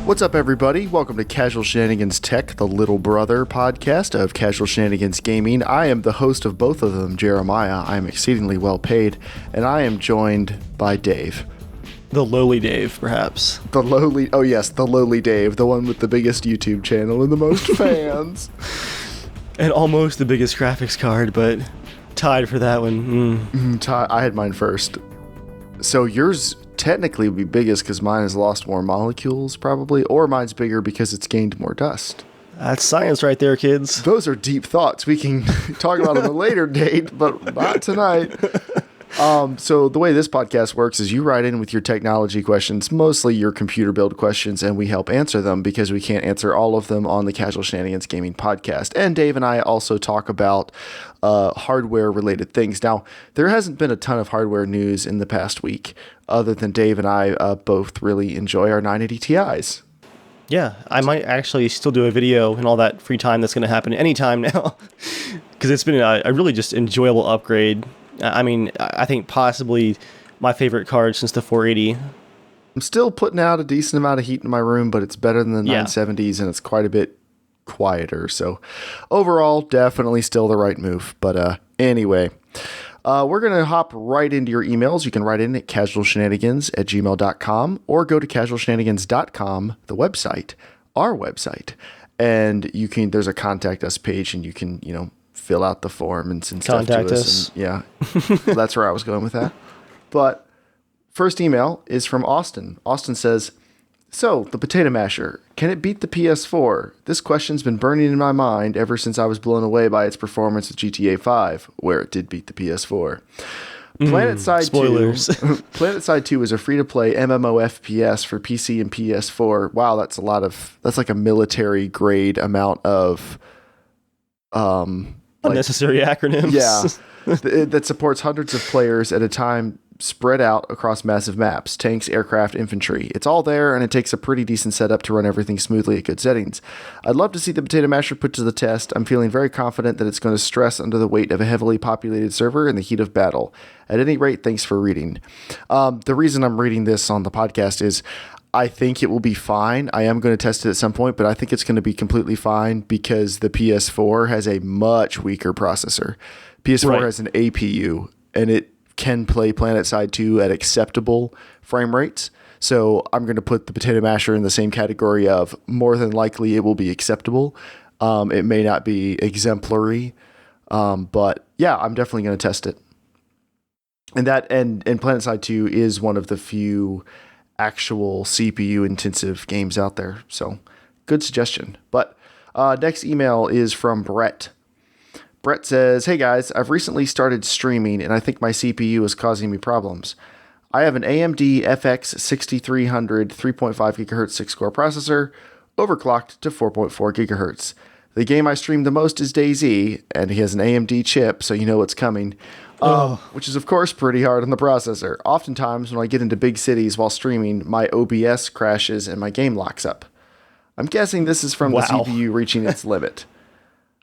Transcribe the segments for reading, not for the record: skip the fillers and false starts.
What's up, everybody? Welcome to Casual Shenanigans Tech, the little brother podcast of Casual Shenanigans Gaming. I am the host of both of them, Jeremiah. I am exceedingly well paid, and I am joined by Dave. The lowly Dave, perhaps. The lowly Dave, the one with the biggest YouTube channel and the most fans. And almost the biggest graphics card, but tied for that one. I had mine first. So yours technically would be biggest because mine has lost more molecules, probably, or mine's bigger because it's gained more dust. That's science right there, kids. Those are deep thoughts. We can talk about them at a later date, but not tonight. So the way this podcast works is you write in with your technology questions, mostly your computer build questions, and we help answer them because we can't answer all of them on the Casual Shenanigans Gaming podcast. And Dave and I also talk about hardware-related things. Now, there hasn't been a ton of hardware news in the past week, other than Dave and I both really enjoy our 980 Ti's. Yeah, I might actually still do a video and all that free time that's going to happen anytime now, because it's been a really just enjoyable upgrade. I mean, I think possibly my favorite card since the 480. I'm still putting out a decent amount of heat in my room, but it's better than the 970s, and it's quite a bit quieter. So overall, definitely still the right move. But anyway, we're going to hop right into your emails. You can write in at casualshenanigans@gmail.com or go to casualshenanigans.com, the website, our website. And there's a contact us page, and you can, fill out the form and send stuff to us. And, yeah, that's where I was going with that. But first email is from Austin. Austin says, "So, the potato masher, can it beat the PS4? This question's been burning in my mind ever since I was blown away by its performance with GTA 5, where it did beat the PS4. PlanetSide 2. PlanetSide 2 is a free-to-play MMO FPS for PC and PS4. Wow, that's like a military grade amount of unnecessary acronyms. Yeah. That supports hundreds of players at a time, spread out across massive maps, tanks, aircraft, infantry. It's all there, and it takes a pretty decent setup to run everything smoothly at good settings. I'd love to see the Potato Masher put to the test. I'm feeling very confident that it's going to stress under the weight of a heavily populated server in the heat of battle. At any rate, thanks for reading." The reason I'm reading this on the podcast is I think it will be fine. I am going to test it at some point, but I think it's going to be completely fine because the PS4 has a much weaker processor. PS4 has an APU, and it can play PlanetSide 2 at acceptable frame rates. So I'm going to put the Potato Masher in the same category of more than likely it will be acceptable. It may not be exemplary, but yeah, I'm definitely going to test it. And PlanetSide 2 is one of the few actual CPU intensive games out there. So good suggestion. But next email is from Brett. Brett says, "Hey guys, I've recently started streaming and I think my CPU is causing me problems. I have an AMD FX 6300 3.5 GHz 6-core processor, overclocked to 4.4 GHz. The game I stream the most is DayZ, and he has an AMD chip, so you know what's coming. Which is, of course, pretty hard on the processor. Oftentimes, when I get into big cities while streaming, my OBS crashes and my game locks up. I'm guessing this is from the CPU reaching its limit.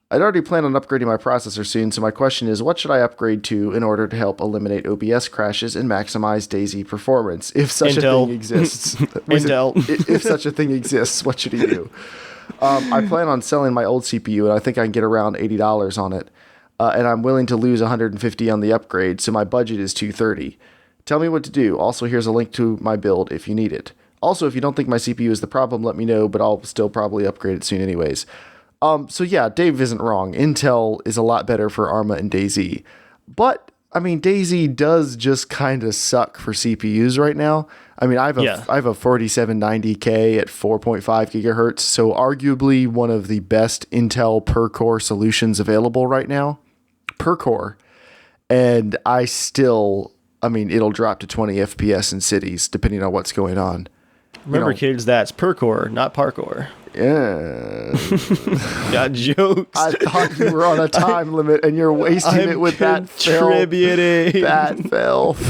I'd already planned on upgrading my processor soon, so my question is, what should I upgrade to in order to help eliminate OBS crashes and maximize DayZ performance, if such a thing exists? If such a thing exists, what should he do? I plan on selling my old CPU, and I think I can get around $80 on it. And I'm willing to lose $150 on the upgrade, so my budget is $230. Tell me what to do. Also, here's a link to my build if you need it. Also, if you don't think my CPU is the problem, let me know, but I'll still probably upgrade it soon anyways." So yeah, Dave isn't wrong. Intel is a lot better for Arma and DayZ. But, I mean, DayZ does just kind of suck for CPUs right now. I mean, I have a 4790K at 4.5 gigahertz, so arguably one of the best Intel per-core solutions available right now. Per core. And it'll drop to 20 FPS in cities, depending on what's going on. Remember, kids, that's per core, not parkour. Yeah. Got jokes. I thought you were on a time limit, and you're wasting it with that contributing. That filth.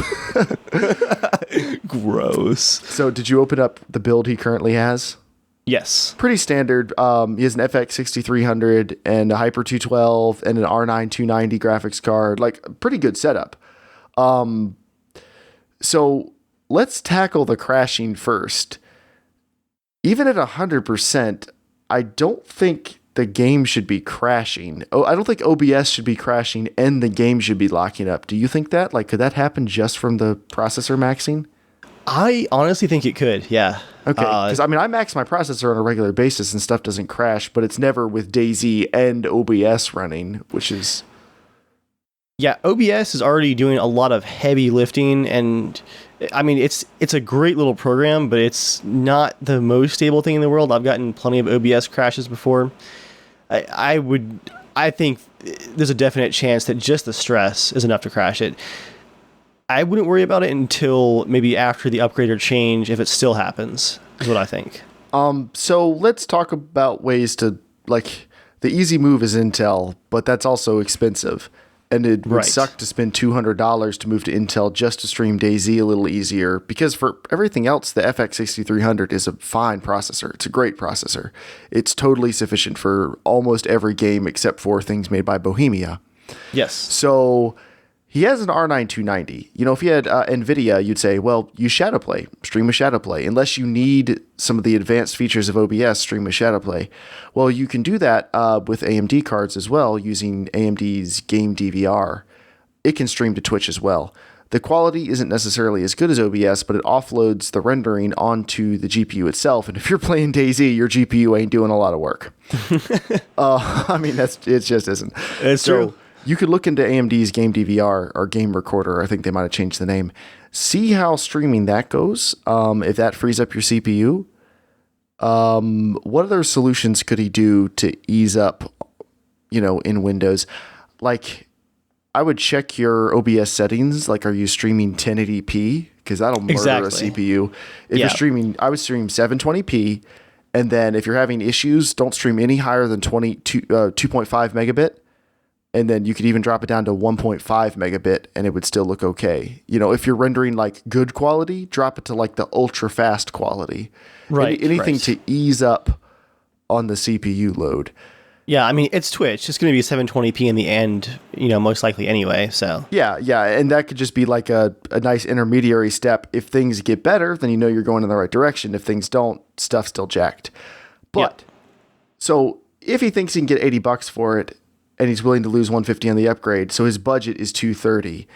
Gross. So did you open up the build he currently has? Yes. Pretty standard. He has an FX 6300 and a Hyper 212 and an R9 290 graphics card. Like, pretty good setup. So let's tackle the crashing first. even at 100%, I don't think the game should be crashing. Oh, I don't think OBS should be crashing and the game should be locking up. Do you think that? Like, could that happen just from the processor maxing? I honestly think it could. Yeah. Okay, because I mean, I max my processor on a regular basis and stuff doesn't crash, but it's never with DayZ and OBS running, which is... Yeah, OBS is already doing a lot of heavy lifting, and I mean, it's a great little program, but it's not the most stable thing in the world. I've gotten plenty of OBS crashes before. I think there's a definite chance that just the stress is enough to crash it. I wouldn't worry about it until maybe after the upgrade or change, if it still happens, is what I think. So let's talk about ways to, like, the easy move is Intel, but that's also expensive. And it would suck to spend $200 to move to Intel just to stream DayZ a little easier, because for everything else, the FX 6300 is a fine processor. It's a great processor. It's totally sufficient for almost every game except for things made by Bohemia. Yes. So he has an R9 290. You know, if you had NVIDIA, you'd say, well, use Shadowplay, stream with Shadowplay. Unless you need some of the advanced features of OBS, stream with Shadowplay. Well, you can do that with AMD cards as well, using AMD's Game DVR. It can stream to Twitch as well. The quality isn't necessarily as good as OBS, but it offloads the rendering onto the GPU itself. And if you're playing DayZ, your GPU ain't doing a lot of work. I mean, it just isn't. It's true. You could look into AMD's Game DVR or Game Recorder. I think they might have changed the name. See how streaming that goes. If that frees up your CPU. What other solutions could he do to ease up, in Windows? Like, I would check your OBS settings. Like, are you streaming 1080p? Because that'll murder a CPU. If you're streaming, I would stream 720p. And then if you're having issues, don't stream any higher than 2.5 megabit. And then you could even drop it down to 1.5 megabit and it would still look okay. If you're rendering like good quality, drop it to like the ultra fast quality. Right. Anything to ease up on the CPU load. Yeah, I mean, it's Twitch. It's going to be 720p in the end, most likely anyway, so. Yeah, and that could just be like a nice intermediary step. If things get better, then you're going in the right direction. If things don't, stuff's still jacked. But, so if he thinks he can get $80 for it, and he's willing to lose $150 on the upgrade, so his budget is $230.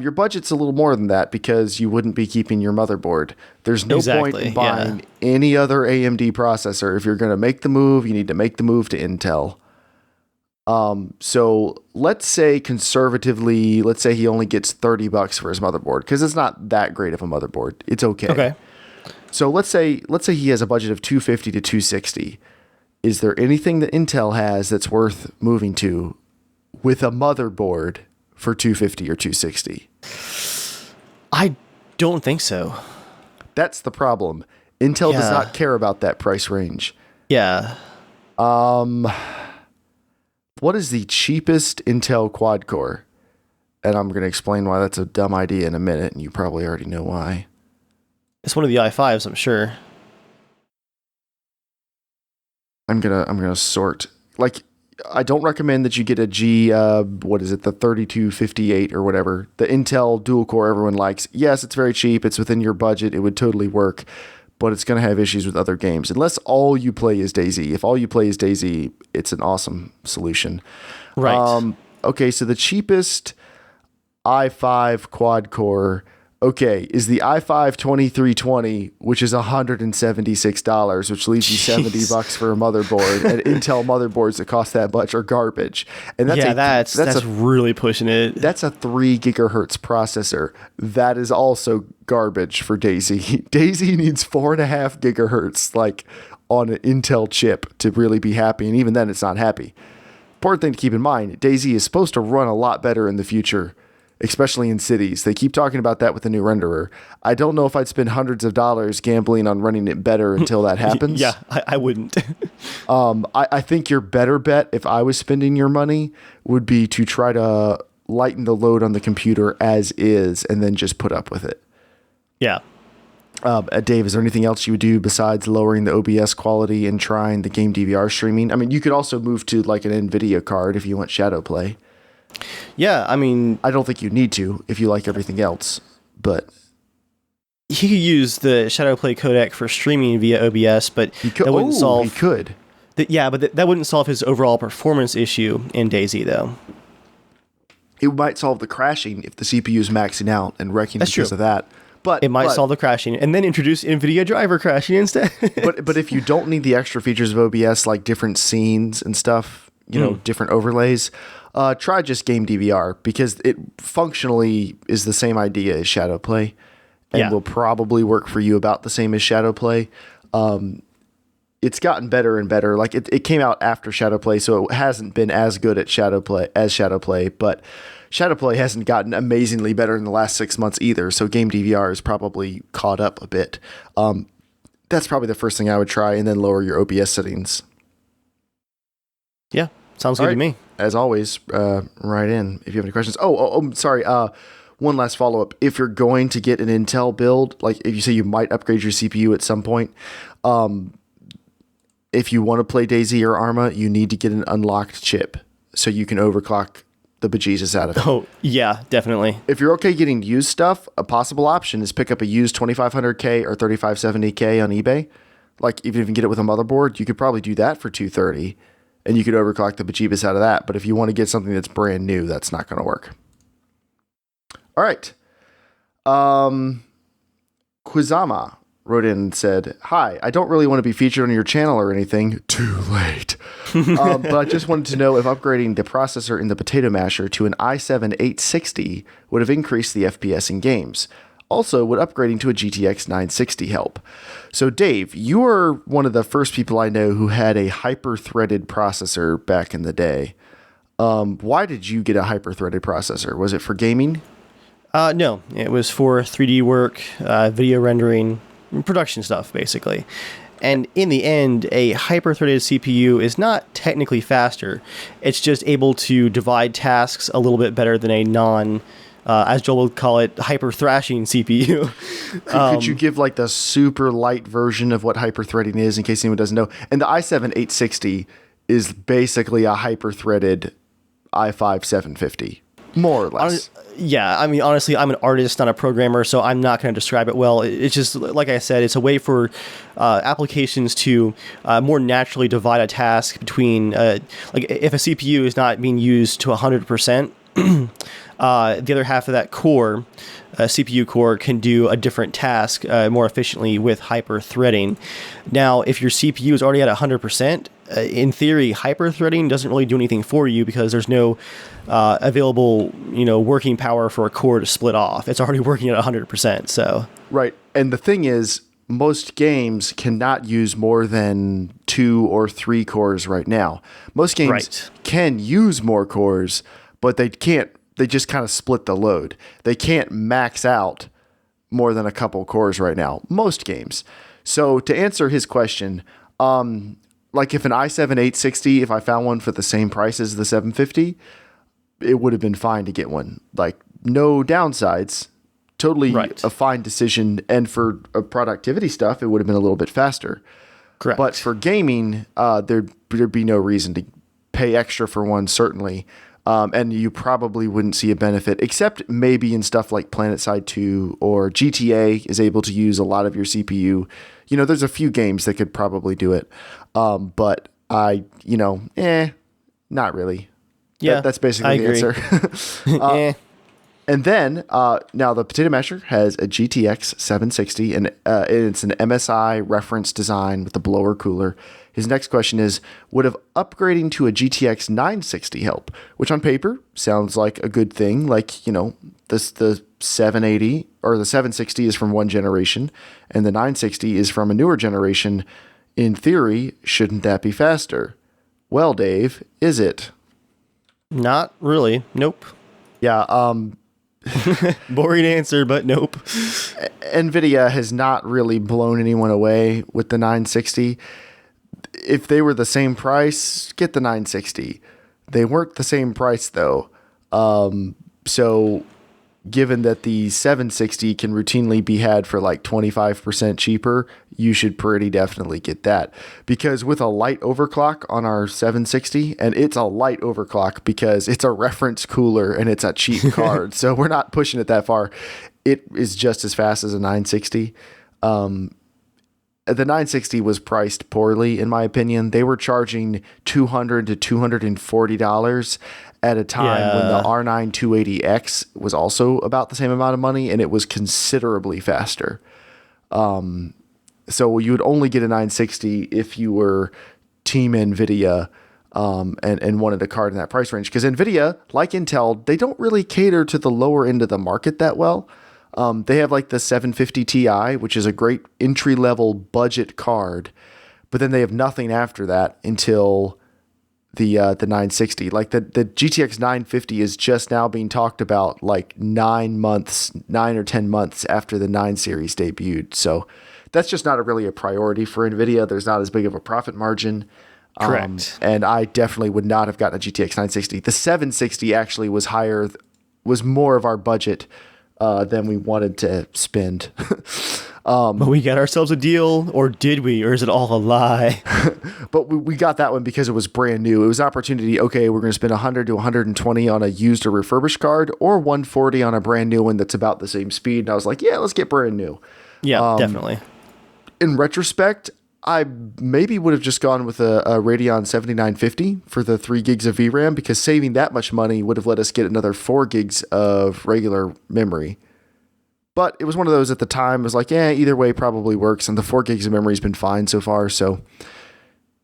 Your budget's a little more than that because you wouldn't be keeping your motherboard. There's no point in buying any other AMD processor. If you're going to make the move, you need to make the move to Intel. So let's say conservatively, he only gets $30 for his motherboard because it's not that great of a motherboard. It's okay. Okay. So let's say he has a budget of $250 to $260. Is there anything that Intel has that's worth moving to with a motherboard for $250 or $260? I don't think so. That's the problem. Intel does not care about that price range. Yeah. What is the cheapest Intel quad core? And I'm going to explain why that's a dumb idea in a minute, and you probably already know why. It's one of the i5s, I'm sure. I'm gonna sort. Like, I don't recommend that you get a G. What is it? The 3258 or whatever. The Intel dual core everyone likes. Yes, it's very cheap. It's within your budget. It would totally work, but it's gonna have issues with other games unless all you play is DayZ. If all you play is DayZ, it's an awesome solution. Right. Okay. So the cheapest i5 quad core. Okay, is the i5 2320, which is $176, which leaves you $70 for a motherboard, and Intel motherboards that cost that much are garbage. And that's really pushing it. That's a 3 gigahertz processor. That is also garbage for DayZ. DayZ needs 4.5 gigahertz, like on an Intel chip, to really be happy, and even then, it's not happy. Important thing to keep in mind: DayZ is supposed to run a lot better in the future, especially in cities. They keep talking about that with the new renderer. I don't know if I'd spend hundreds of dollars gambling on running it better until that happens. Yeah, I wouldn't. I think your better bet, if I was spending your money, would be to try to lighten the load on the computer as is and then just put up with it. Yeah. Dave, is there anything else you would do besides lowering the OBS quality and trying the game DVR streaming? I mean, you could also move to like an NVIDIA card if you want Shadowplay. Yeah, I mean, I don't think you need to if you like everything else, but he could use the Shadowplay codec for streaming via OBS, but that wouldn't solve. He could. That wouldn't solve his overall performance issue in DayZ, though. It might solve the crashing if the CPU is maxing out and wrecking because of that. But it might solve the crashing and then introduce NVIDIA driver crashing instead. but if you don't need the extra features of OBS, like different scenes and stuff, different overlays, try just Game DVR, because it functionally is the same idea as Shadowplay and will probably work for you about the same as Shadowplay. It's gotten better and better. Like it came out after Shadowplay, so it hasn't been as good at Shadowplay, but Shadowplay hasn't gotten amazingly better in the last 6 months either. So Game DVR is probably caught up a bit. That's probably the first thing I would try, and then lower your OBS settings. Yeah, sounds good to me. As always, write in if you have any questions. Oh, sorry. One last follow-up. If you're going to get an Intel build, like if you say you might upgrade your CPU at some point, if you want to play DayZ or Arma, you need to get an unlocked chip so you can overclock the bejesus out of it. Oh, yeah, definitely. If you're okay getting used stuff, a possible option is pick up a used 2500K or 3570K on eBay. Like, even if you get it with a motherboard, you could probably do that for $230, and you could overclock the bejeebus out of that. But if you want to get something that's brand new, that's not going to work. All right. Khuzaima wrote in and said, "Hi, I don't really want to be featured on your channel or anything. Too late. But I just wanted to know if upgrading the processor in the Potato Masher to an i7-860 would have increased the FPS in games. Also, would upgrading to a GTX 960 help?" So, Dave, you are one of the first people I know who had a hyper-threaded processor back in the day. Why did you get a hyper-threaded processor? Was it for gaming? No, it was for 3D work, video rendering, production stuff, basically. And in the end, a hyper-threaded CPU is not technically faster. It's just able to divide tasks a little bit better than a as Joel would call it, hyper-thrashing CPU. Could you give like the super light version of what hyper-threading is in case anyone doesn't know? And the i7-860 is basically a hyper-threaded i5-750. More or less. Yeah, I mean, honestly, I'm an artist, not a programmer, so I'm not going to describe it well. It's just, like I said, it's a way for applications to more naturally divide a task between, like, if a CPU is not being used to 100%, the other half of that core, CPU core, can do a different task more efficiently with hyper-threading. Now, if your CPU is already at 100%, in theory, hyper-threading doesn't really do anything for you because there's no available, working power for a core to split off. It's already working at 100%. So right, and the thing is, most games cannot use more than 2 or 3 cores right now. Most games can use more cores, but they can't. They just kind of split the load. They can't max out more than a couple cores right now. Most games. So to answer his question, like if an i7-860, if I found one for the same price as the 750, it would have been fine to get one. Like no downsides. Totally a fine decision. And for productivity stuff, it would have been a little bit faster. Correct. But for gaming, there'd be no reason to pay extra for one, certainly. And you probably wouldn't see a benefit, except maybe in stuff like PlanetSide 2 or GTA is able to use a lot of your CPU. There's a few games that could probably do it. But not really. Yeah, that's basically the answer. And then now the Potato Masher has a GTX 760, and it's an MSI reference design with the blower cooler. His next question is, would have upgrading to a GTX 960 help? Which on paper sounds like a good thing. Like, the 780 or the 760 is from one generation, and the 960 is from a newer generation. In theory, shouldn't that be faster? Well, Dave, is it? Not really. Nope. Yeah, boring answer, but nope. NVIDIA has not really blown anyone away with the 960. If they were the same price, get the 960. They weren't the same price, though. So given that the 760 can routinely be had for like 25% cheaper, you should pretty definitely get that. Because with a light overclock on our 760, and it's a light overclock because it's a reference cooler and it's a cheap card, so we're not pushing it that far. it is just as fast as a 960. The 960 was priced poorly, in my opinion. They were charging $200 to $240 at a time when the R9 280X was also about the same amount of money, and it was considerably faster. So you would only get a 960 if you were Team NVIDIA and wanted a card in that price range. Because NVIDIA, like Intel, they don't really cater to the lower end of the market that well. They have like the 750 Ti, which is a great entry-level budget card, but then they have nothing after that until the 960. Like the GTX 950 is just now being talked about like 9 or 10 months after the 9 series debuted. So that's just not really a priority for NVIDIA. There's not as big of a profit margin. Correct. And I definitely would not have gotten a GTX 960. The 760 actually was more of our budget than we wanted to spend. But we got ourselves a deal, or did we? Or is it all a lie? But we got that one because it was brand new. It was opportunity. Okay, we're going to spend 100 to 120 on a used or refurbished card, or 140 on a brand new one that's about the same speed. And I was like, yeah, let's get brand new. Yeah, definitely. In retrospect, I maybe would have just gone with a Radeon 7950 for the 3 gigs of VRAM, because saving that much money would have let us get another 4 gigs of regular memory. But it was one of those at the time. It was like, yeah, either way probably works. And the 4 gigs of memory has been fine so far. So,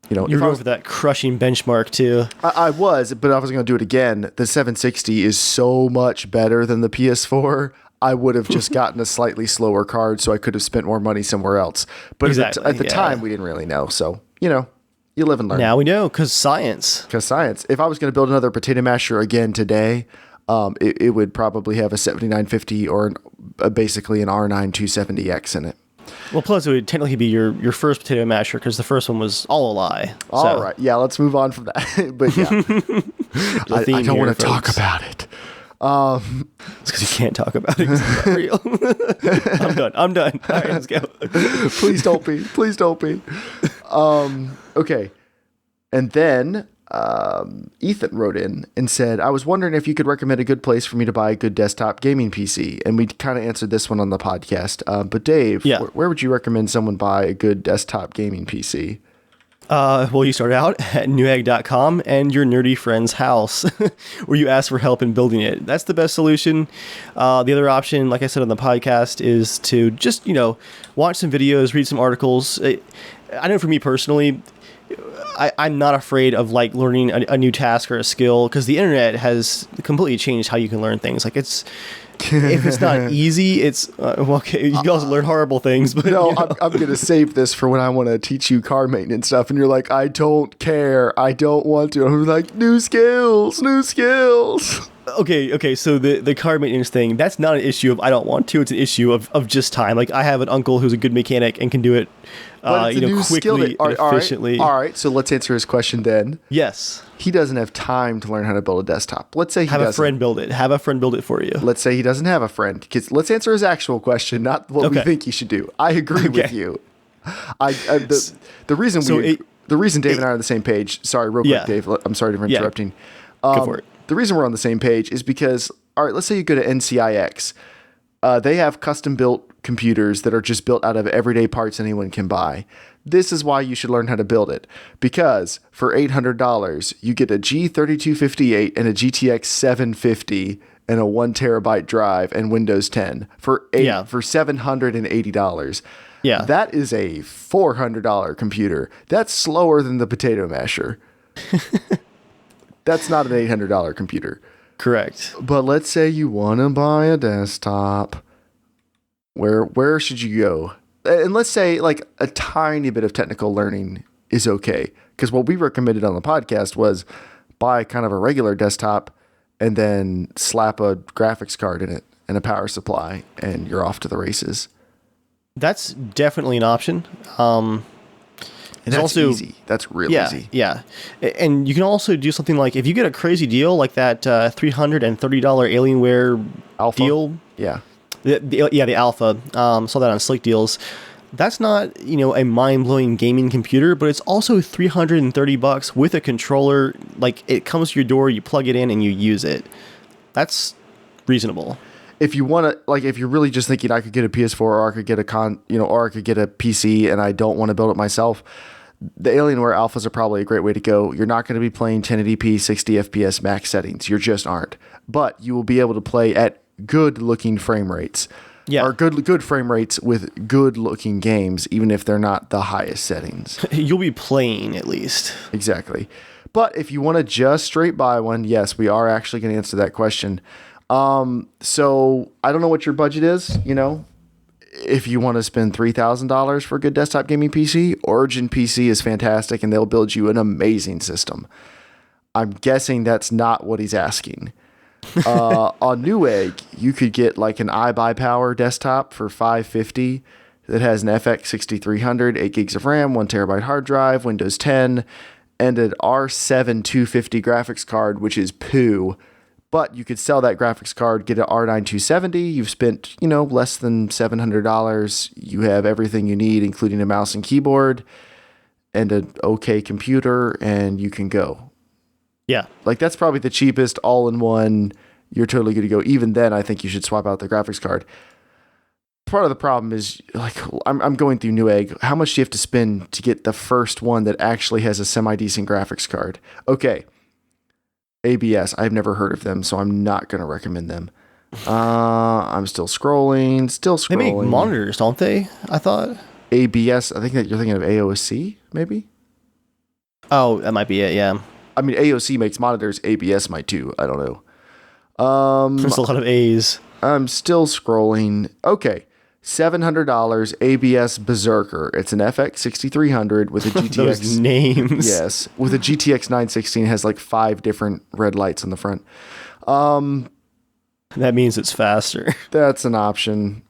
you're going for that crushing benchmark too. I was, but I was going to do it again. The 760 is so much better than the PS4. I would have just gotten a slightly slower card, so I could have spent more money somewhere else. But exactly, at the time, we didn't really know. So, you live and learn. Now we know, because science. If I was going to build another potato masher again today, it would probably have a 7950 or basically an R9 270X in it. Well, plus it would technically be your first potato masher, because the first one was all a lie. All right. Yeah, let's move on from that. But yeah, I don't want to talk about it. It's because you can't talk about it. 'Cause it's not real. I'm done. All right, let's go. Please don't be. Okay. And then Ethan wrote in and said, I was wondering if you could recommend a good place for me to buy a good desktop gaming PC. And we kind of answered this one on the podcast. But Dave, where would you recommend someone buy a good desktop gaming PC? Well, you start out at newegg.com and your nerdy friend's house, where you ask for help in building it. That's the best solution. The other option, like I said on the podcast, is to just, watch some videos, read some articles. I know for me personally, I'm not afraid of like learning a new task or a skill, because the internet has completely changed how you can learn things. Like if it's not easy, it's okay. You can also learn horrible things. But no, I'm gonna save this for when I want to teach you car maintenance stuff, and you're like, I don't care, I don't want to. I'm like, new skills. Okay. So the car maintenance thing, that's not an issue of I don't want to. It's an issue of just time. Like I have an uncle who's a good mechanic and can do it, quickly and efficiently. All right. So let's answer his question then. Yes. He doesn't have time to learn how to build a desktop. Let's say have a friend build it. Have a friend build it for you. Let's say he doesn't have a friend. Let's answer his actual question, not what we think he should do. I agree with you. The reason Dave and I are on the same page. Sorry, real quick, Dave. I'm sorry for interrupting. Go for it. The reason we're on the same page is because, all right, let's say you go to NCIX. They have custom-built computers that are just built out of everyday parts anyone can buy. This is why you should learn how to build it. Because for $800, you get a G3258 and a GTX 750 and a 1 terabyte drive and Windows 10 for $780. Yeah. That is a $400 computer. That's slower than the potato masher. That's not an $800 computer. Correct. But let's say you want to buy a desktop. Where should you go? And let's say like a tiny bit of technical learning is okay. Because what we recommended on the podcast was buy kind of a regular desktop and then slap a graphics card in it and a power supply, and you're off to the races. That's definitely an option. And that's also easy. That's real easy. Yeah. And you can also do something like, if you get a crazy deal like that $330 Alienware Alpha deal. Yeah. The Alpha. Saw that on Slick Deals. That's not, a mind-blowing gaming computer, but it's also $330 with a controller. Like, it comes to your door, you plug it in, and you use it. That's reasonable. if you want to, like, if you're really just thinking I could get a PS4 or I could get or I could get a PC and I don't want to build it myself, the Alienware alphas are probably a great way to go. You're not going to be playing 1080p 60 FPS max settings. You just aren't. But you will be able to play at good looking frame rates. Yeah. Or good frame rates with good looking games, even if they're not the highest settings. You'll be playing at least. Exactly. But if you want to just straight buy one, yes, we are actually going to answer that question. So I don't know what your budget is, if you want to spend $3,000 for a good desktop gaming PC, Origin PC is fantastic and they'll build you an amazing system. I'm guessing that's not what he's asking. On Newegg, you could get like an iBuyPower desktop for $550 that has an FX 6300, 8 gigs of RAM, 1 terabyte hard drive, Windows 10, and an R7 250 graphics card, which is poo. But you could sell that graphics card, get an R9 270. You've spent, less than $700. You have everything you need, including a mouse and keyboard and an okay computer, and you can go. Yeah. Like, that's probably the cheapest all-in-one. You're totally good to go. Even then, I think you should swap out the graphics card. Part of the problem is, like, I'm going through Newegg. How much do you have to spend to get the first one that actually has a semi-decent graphics card? Okay. ABS. I've never heard of them, so I'm not going to recommend them. I'm still scrolling. They make monitors, don't they? I thought. ABS. I think that you're thinking of AOC, maybe? Oh, that might be it, yeah. I mean, AOC makes monitors. ABS might too. I don't know. There's a lot of A's. I'm still scrolling. Okay. $700 ABS Berserker. It's an FX 6300 with a GTX. Those names. Yes. With a GTX 916. Has like 5 different red lights on the front. That means it's faster. That's an option.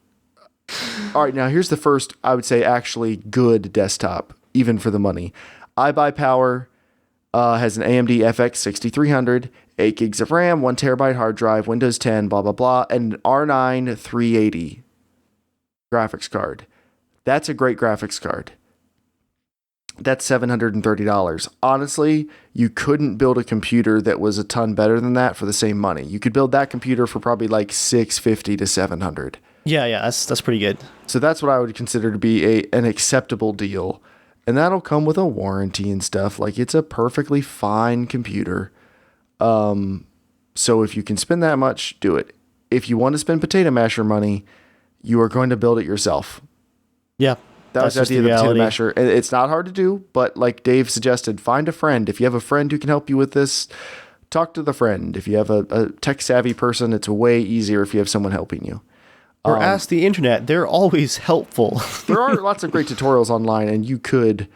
All right. Now here's the first, I would say, actually good desktop, even for the money. iBuyPower has an AMD FX 6300, 8 gigs of RAM, 1 terabyte hard drive, Windows 10, blah, blah, blah, and an R9 380 graphics card. That's a great graphics card. That's $730. Honestly, you couldn't build a computer that was a ton better than that for the same money. You could build that computer for probably like $650 to $700. Yeah, that's pretty good. So that's what I would consider to be an acceptable deal. And that'll come with a warranty and stuff. Like, it's a perfectly fine computer. So if you can spend that much, do it. If you want to spend potato masher money, you are going to build it yourself. Yeah. That was the idea of the potato masher. And it's not hard to do, but like Dave suggested, find a friend. If you have a friend who can help you with this, talk to the friend. If you have a tech-savvy person, it's way easier if you have someone helping you. Or ask the internet. They're always helpful. There are lots of great tutorials online, and you could,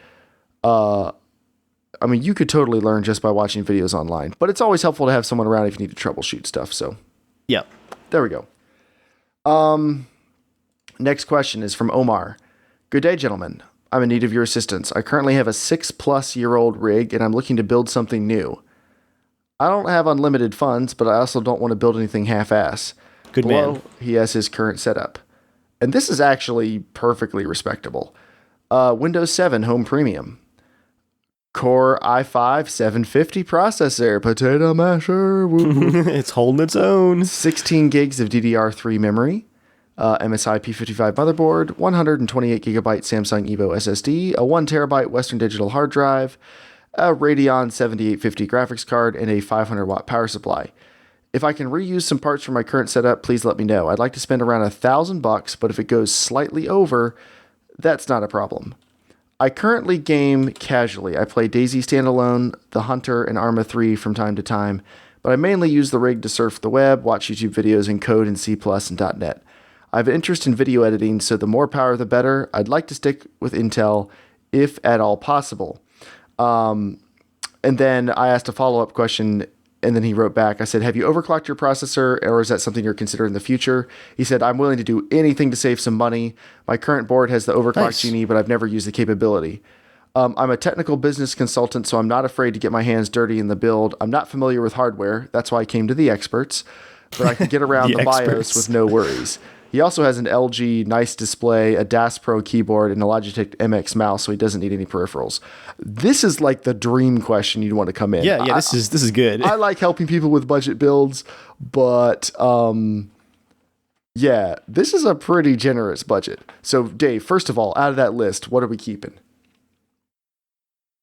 you could totally learn just by watching videos online. But it's always helpful to have someone around if you need to troubleshoot stuff. So, yeah. There we go. Next question is from Omar. Good day, gentlemen. I'm in need of your assistance. I currently have a 6-plus-year-old rig, and I'm looking to build something new. I don't have unlimited funds, but I also don't want to build anything half-ass. Good man. He has his current setup. And this is actually perfectly respectable. Windows 7 Home Premium. Core i5 750 processor. Potato masher. It's holding its own. 16 gigs of DDR3 memory. MSI P55 motherboard. 128 gigabyte Samsung Evo SSD. A 1 terabyte Western Digital hard drive. A Radeon 7850 graphics card. And a 500 watt power supply. If I can reuse some parts from my current setup, please let me know. I'd like to spend around $1,000, but if it goes slightly over, that's not a problem. I currently game casually. I play DayZ Standalone, The Hunter, and Arma 3 from time to time, but I mainly use the rig to surf the web, watch YouTube videos, and code in C++ and .NET. I have an interest in video editing, so the more power the better. I'd like to stick with Intel, if at all possible. And then I asked a follow-up question. And then he wrote back, I said, have you overclocked your processor, or is that something you're considering in the future? He said, I'm willing to do anything to save some money. My current board has the overclock genie, but I've never used the capability. I'm a technical business consultant, so I'm not afraid to get my hands dirty in the build. I'm not familiar with hardware. That's why I came to the experts. But I can get around the BIOS with no worries. He also has an LG nice display, a DAS Pro keyboard, and a Logitech MX mouse, so he doesn't need any peripherals. This is like the dream question you'd want to come in. Yeah, this is good. I like helping people with budget builds, but Yeah, this is a pretty generous budget. So, Dave, first of all, out of that list, what are we keeping?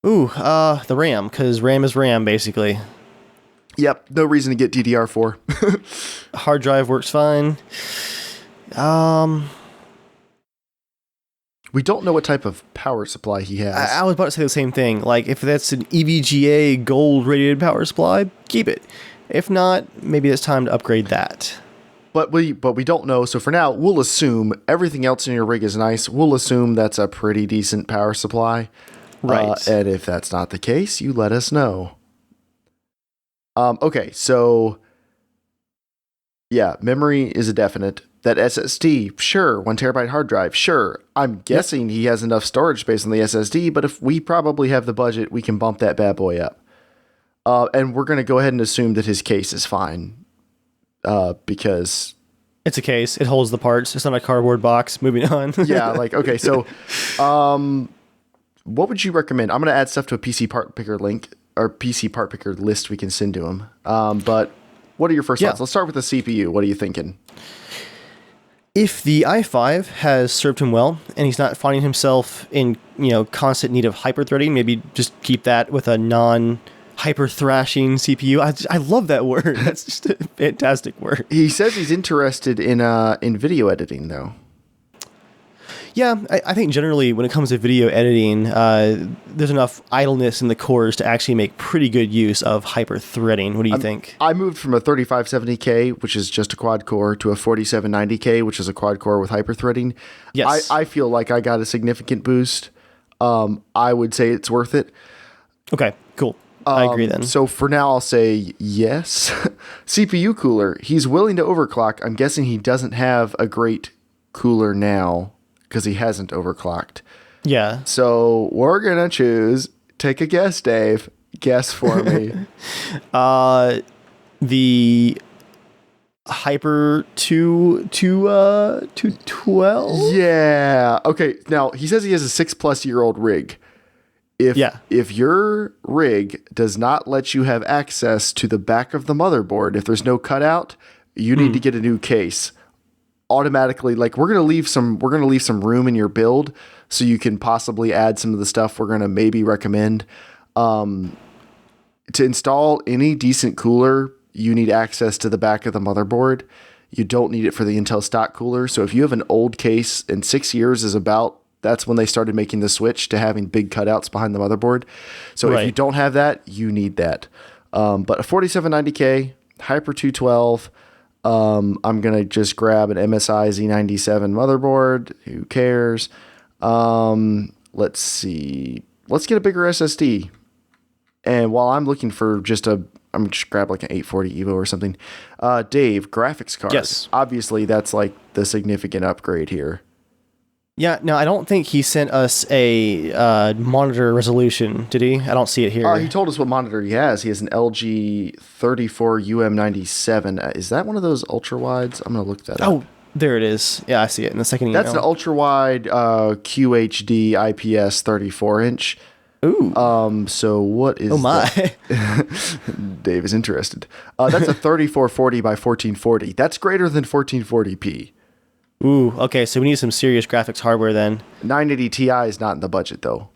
Ooh, the RAM, because RAM is RAM, basically. Yep, no reason to get DDR4. Hard drive works fine. We don't know what type of power supply he has. I was about to say the same thing. Like, if that's an EVGA gold rated power supply, keep it. If not, maybe it's time to upgrade that. But we don't know. So for now, we'll assume everything else in your rig is nice. We'll assume that's a pretty decent power supply. Right. And if that's not the case, you let us know. Okay, so yeah, memory is a definite. That SSD, sure. 1 terabyte hard drive, sure. I'm guessing he has enough storage space on the SSD, but if we probably have the budget, we can bump that bad boy up. And we're going to go ahead and assume that his case is fine. Because it's a case. It holds the parts. It's not a cardboard box. Moving on. yeah, like, okay, so what would you recommend? I'm going to add stuff to a PC part picker link or PC part picker list we can send to him. But what are your first thoughts? Let's start with the CPU. What are you thinking? If the i5 has served him well and he's not finding himself in, constant need of hyper-threading, maybe just keep that with a non-hyper-thrashing CPU. I love that word. That's just a fantastic word. He says he's interested in video editing, though. Yeah, I think generally when it comes to video editing, there's enough idleness in the cores to actually make pretty good use of hyper-threading. What do you think? I moved from a 3570K, which is just a quad core, to a 4790K, which is a quad core with hyper-threading. Yes. I feel like I got a significant boost. I would say it's worth it. Okay, cool. I agree then. So for now, I'll say yes. CPU cooler. He's willing to overclock. I'm guessing he doesn't have a great cooler now, because he hasn't overclocked. Yeah. So we're going to choose, take a guess, Dave. Guess for me. The Hyper 212? Yeah. Okay. Now, he says he has a 6+ year-old rig. If your rig does not let you have access to the back of the motherboard, if there's no cutout, you need to get a new case. Automatically, like we're gonna leave some room in your build so you can possibly add some of the stuff we're gonna maybe recommend. To install any decent cooler, you need access to the back of the motherboard. You don't need it for the Intel stock cooler. So if you have an old case, and 6 years is about, that's when they started making the switch to having big cutouts behind the motherboard. So if you don't have that, you need that. But a 4790K, Hyper 212. I'm going to just grab an MSI Z97 motherboard. Who cares? Let's see. Let's get a bigger SSD. And while I'm looking for I'm going to just grab like an 840 Evo or something. Dave, graphics card. Yes. Obviously, that's like the significant upgrade here. Yeah, no, I don't think he sent us a monitor resolution, did he? I don't see it here. He told us what monitor he has. He has an LG 34 UM97. Is that one of those ultra wides? I'm going to look that up. Oh, there it is. Yeah, I see it in the second email. That's an ultra wide QHD IPS 34-inch. Ooh. So what is? Oh my! Dave is interested. That's a 3440 by 1440. That's greater than 1440p. Ooh, okay, so we need some serious graphics hardware then. 980 Ti is not in the budget, though.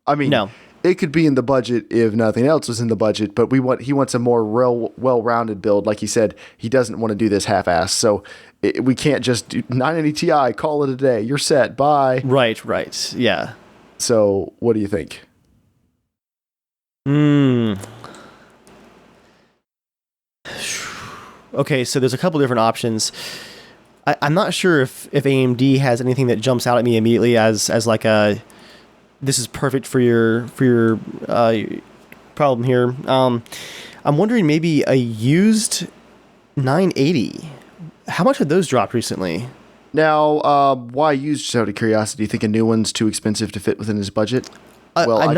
I mean, no. It could be in the budget if nothing else was in the budget, but he wants a more well-rounded build. Like he said, he doesn't want to do this half-ass, so we can't just do 980 Ti, call it a day. You're set, bye. Right, yeah. So, what do you think? Okay, so there's a couple different options. I'm not sure if AMD has anything that jumps out at me immediately as like this is perfect for your problem here. I'm wondering maybe a used 980. How much have those dropped recently? Now, why used, just out of curiosity? Do you think a new one's too expensive to fit within his budget? Well, I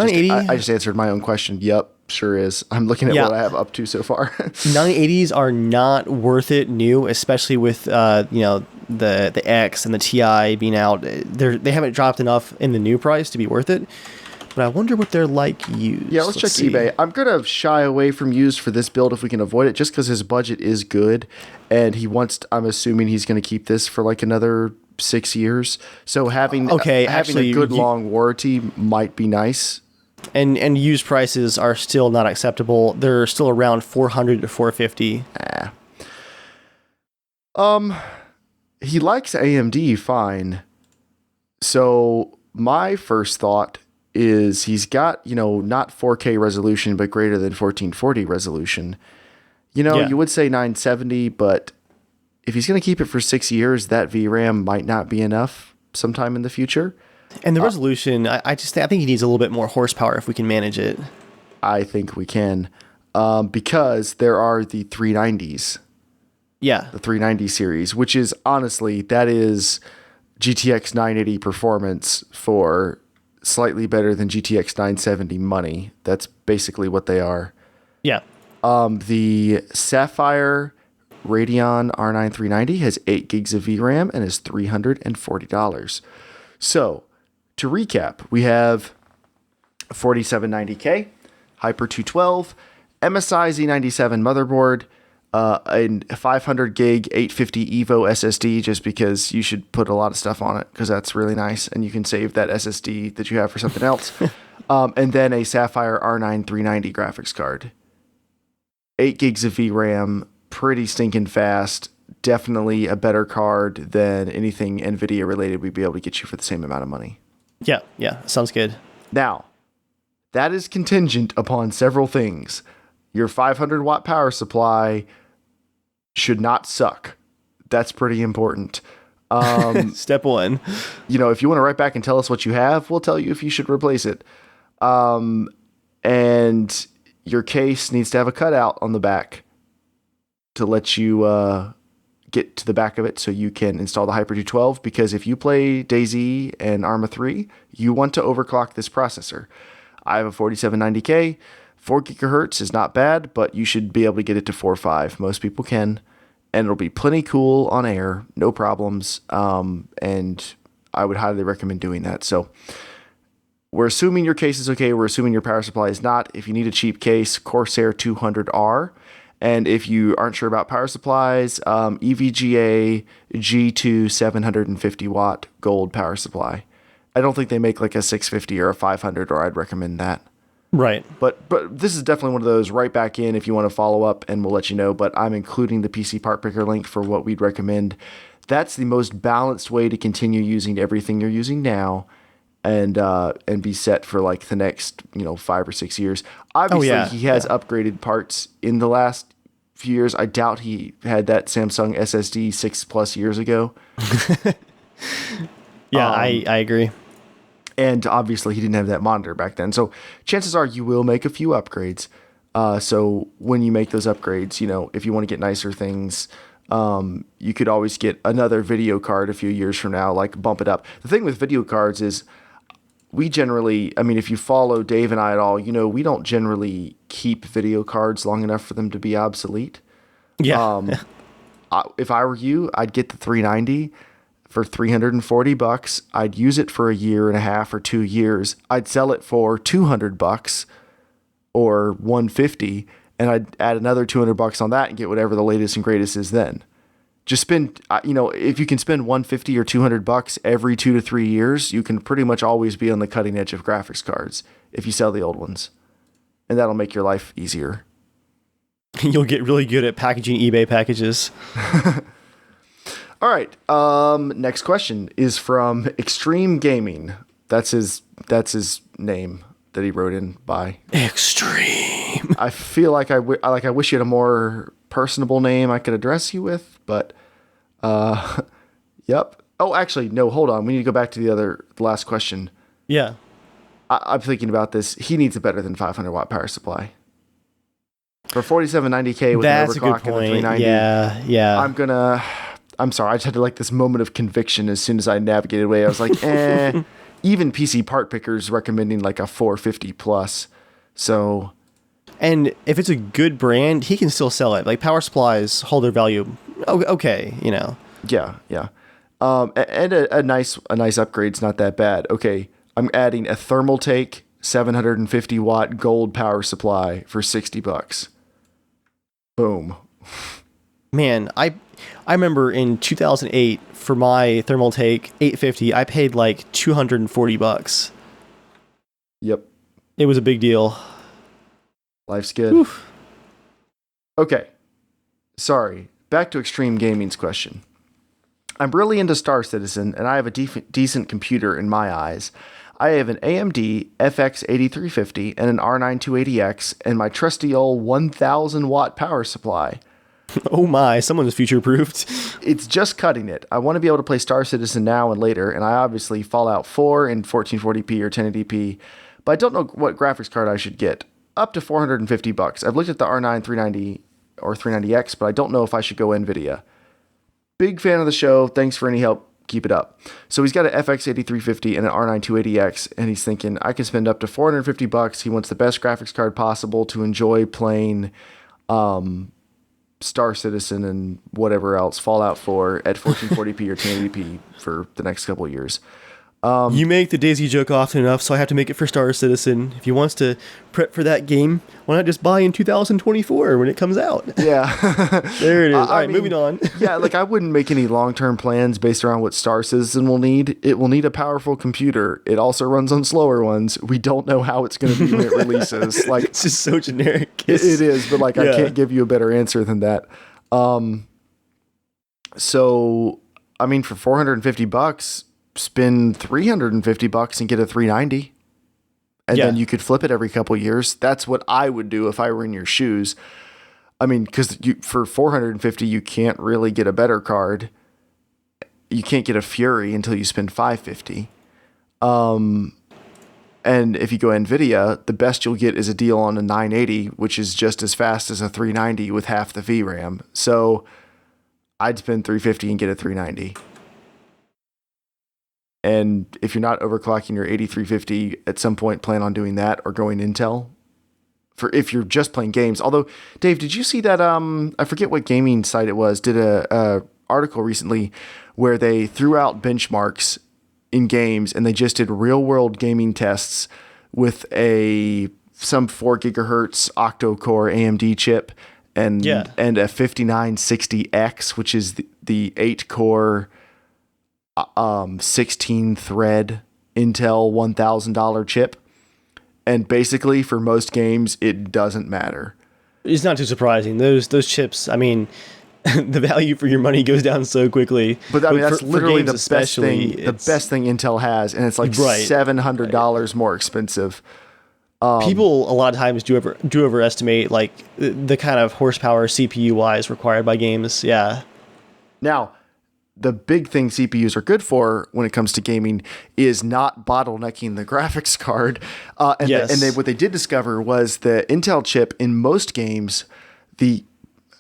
just answered my own question. Yep, sure is. I'm looking at what I have up to so far. 980s are not worth it new, especially with the X and the Ti being out. They haven't dropped enough in the new price to be worth it. but I wonder what they're like used. Yeah, let's check see. eBay. I'm going to shy away from used for this build if we can avoid it, just because his budget is good, and I'm assuming he's going to keep this for like another 6 years. So having a good long warranty might be nice. And used prices are still not acceptable. They're still around $400 to $450. He likes AMD fine. So my first thought is he's got, not 4K resolution, but greater than 1440 resolution. You would say 970, but if he's going to keep it for 6 years, that VRAM might not be enough sometime in the future. And the resolution, I think he needs a little bit more horsepower if we can manage it. I think we can, because there are the 390s. Yeah. The 390 series, which is honestly, that is GTX 980 performance for slightly better than GTX 970 money. That's basically what they are. Yeah. The Sapphire Radeon R9 390 has 8 gigs of VRAM and is $340. So, to recap, we have 4790K, Hyper 212, MSI Z97 motherboard, a 500 gig 850 Evo SSD, just because you should put a lot of stuff on it because that's really nice and you can save that SSD that you have for something else. And then a Sapphire R9 390 graphics card. 8 gigs of VRAM, pretty stinking fast. Definitely a better card than anything NVIDIA related we'd be able to get you for the same amount of money. Yeah, sounds good. Now, that is contingent upon several things. Your 500 watt power supply should not suck. That's pretty important. Step one. If you want to write back and tell us what you have, we'll tell you if you should replace it. And your case needs to have a cutout on the back to let you get to the back of it so you can install the Hyper 212, because if you play DayZ and Arma 3, you want to overclock this processor. I have a 4790K. 4 gigahertz is not bad, but you should be able to get it to 4.5. Most people can, and it'll be plenty cool on air, no problems, and I would highly recommend doing that. So we're assuming your case is okay. We're assuming your power supply is not. If you need a cheap case, Corsair 200R. And if you aren't sure about power supplies, EVGA G2 750 watt gold power supply. I don't think they make like a 650 or a 500, or I'd recommend that. Right. But this is definitely one of those. Right back in if you want to follow up, and we'll let you know. But I'm including the PC part picker link for what we'd recommend. That's the most balanced way to continue using everything you're using now, and be set for like the next 5 or 6 years. Obviously, he has upgraded parts in the last few years. I doubt he had that Samsung SSD 6+ years ago. I agree. And obviously, he didn't have that monitor back then. So chances are you will make a few upgrades. So when you make those upgrades, if you want to get nicer things, you could always get another video card a few years from now, like bump it up. The thing with video cards is we generally, if you follow Dave and I at all, we don't generally keep video cards long enough for them to be obsolete. Yeah. If I were you, I'd get the 390 for $340. I'd use it for a year and a half or 2 years. I'd sell it for $200 or $150, and I'd add another $200 on that and get whatever the latest and greatest is then. Just spend, if you can spend $150 or $200 every 2 to 3 years, you can pretty much always be on the cutting edge of graphics cards if you sell the old ones. And that'll make your life easier. You'll get really good at packaging eBay packages. All right. Next question is from Extreme Gaming. That's his name that he wrote in by. Extreme. I feel like I wish you had a more personable name I could address you with, but yep. Oh, actually, no, hold on. We need to go back to the last question. Yeah. I'm thinking about this. He needs a better than 500 watt power supply. For 4790K with an overclock and a 390. Yeah. I'm sorry. I just had this moment of conviction as soon as I navigated away. I was like, even PC part pickers recommending like a 450 plus. So. And if it's a good brand, he can still sell it. Like power supplies hold their value. Okay. Yeah. And a nice upgrade's not that bad. Okay. I'm adding a thermal take 750 watt gold power supply for $60. Boom. Man, I remember in 2008 for my Thermaltake 850, I paid like $240. Yep. It was a big deal. Life's good. Oof. Okay. Sorry. Back to Extreme Gaming's question. I'm really into Star Citizen, and I have a decent computer in my eyes. I have an AMD FX 8350 and an R9 280X, and my trusty old 1000 watt power supply. Oh my, someone's future-proofed. It's just cutting it. I want to be able to play Star Citizen now and later, and I obviously Fallout 4 in 1440p or 1080p, but I don't know what graphics card I should get. Up to $450. I've looked at the R9 390 or 390X, but I don't know if I should go NVIDIA. Big fan of the show. Thanks for any help. Keep it up. So he's got an FX 8350 and an R9 280X, and he's thinking, I can spend up to $450. He wants the best graphics card possible to enjoy playing Star Citizen and whatever else, Fallout 4 at 1440p or 1080p for the next couple of years. You make the DayZ joke often enough, so I have to make it for Star Citizen. If he wants to prep for that game, why not just buy in 2024 when it comes out? Yeah. There it is. All right, moving on. Yeah, like I wouldn't make any long-term plans based around what Star Citizen will need. It will need a powerful computer. It also runs on slower ones. We don't know how it's going to be when it releases. Like It's just so generic. it is, but like I can't give you a better answer than that. So I mean, for $450, spend $350 and get a 390. And then you could flip it every couple of years. That's what I would do if I were in your shoes. I mean, because for $450, you can't really get a better card. You can't get a Fury until you spend $550. And if you go NVIDIA, the best you'll get is a deal on a 980, which is just as fast as a 390 with half the VRAM. So I'd spend $350 and get a 390. And if you're not overclocking your 8350, at some point plan on doing that or going Intel for if you're just playing games. Although, Dave, did you see that? I forget what gaming site it was. Did a article recently where they threw out benchmarks in games and they just did real world gaming tests with some 4 gigahertz octo-core AMD chip and a 5960X, which is the 8-core 16 thread Intel $1,000 chip, and basically for most games it doesn't matter. It's not too surprising. Those chips, I mean, the value for your money goes down so quickly. But I mean, that's literally the best thing. The best thing Intel has, and it's like $700 more expensive. People a lot of times do overestimate like the kind of horsepower CPU wise required by games. Yeah. Now, the big thing CPUs are good for when it comes to gaming is not bottlenecking the graphics card. What they did discover was the Intel chip in most games, the